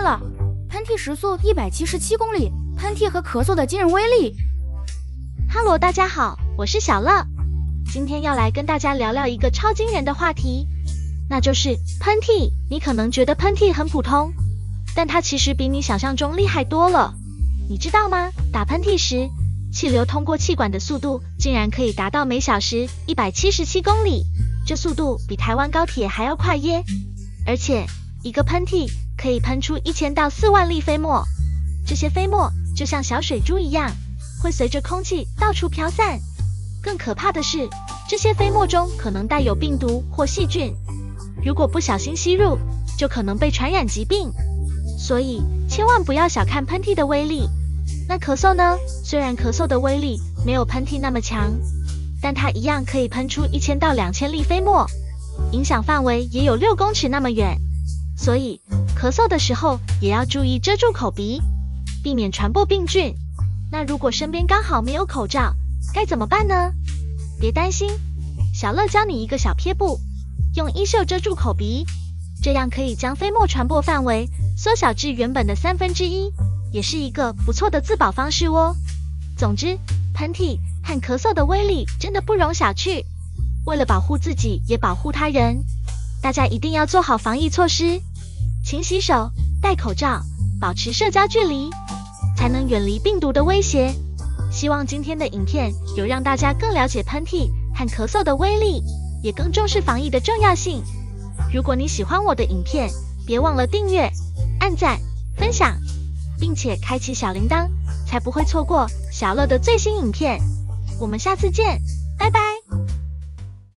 来了，喷嚏时速177公里，喷嚏和咳嗽的惊人威力。哈喽，大家好，我是小乐，今天要来跟大家聊聊一个超惊人的话题，那就是喷嚏。你可能觉得喷嚏很普通，但它其实比你想象中厉害多了。你知道吗？打喷嚏时，气流通过气管的速度竟然可以达到每小时177公里，这速度比台湾高铁还要快耶！而且一个喷嚏可以喷出1000到4万粒飞沫，这些飞沫就像小水珠一样，会随着空气到处飘散。更可怕的是，这些飞沫中可能带有病毒或细菌，如果不小心吸入，就可能被传染疾病。所以千万不要小看喷嚏的威力。那咳嗽呢？虽然咳嗽的威力没有喷嚏那么强，但它一样可以喷出1000到2000粒飞沫，影响范围也有6公尺那么远。所以咳嗽的时候也要注意遮住口鼻，避免传播病菌。那如果身边刚好没有口罩，该怎么办呢？别担心，小乐教你一个小撇步，用衣袖遮住口鼻，这样可以将飞沫传播范围缩小至原本的1/3，也是一个不错的自保方式哦。总之，喷嚏和咳嗽的威力真的不容小觑。为了保护自己也保护他人，大家一定要做好防疫措施，勤洗手、戴口罩，保持社交距离，才能远离病毒的威胁。希望今天的影片有让大家更了解喷嚏和咳嗽的威力，也更重视防疫的重要性。如果你喜欢我的影片，别忘了订阅、按赞、分享，并且开启小铃铛，才不会错过小乐的最新影片。我们下次见，拜拜。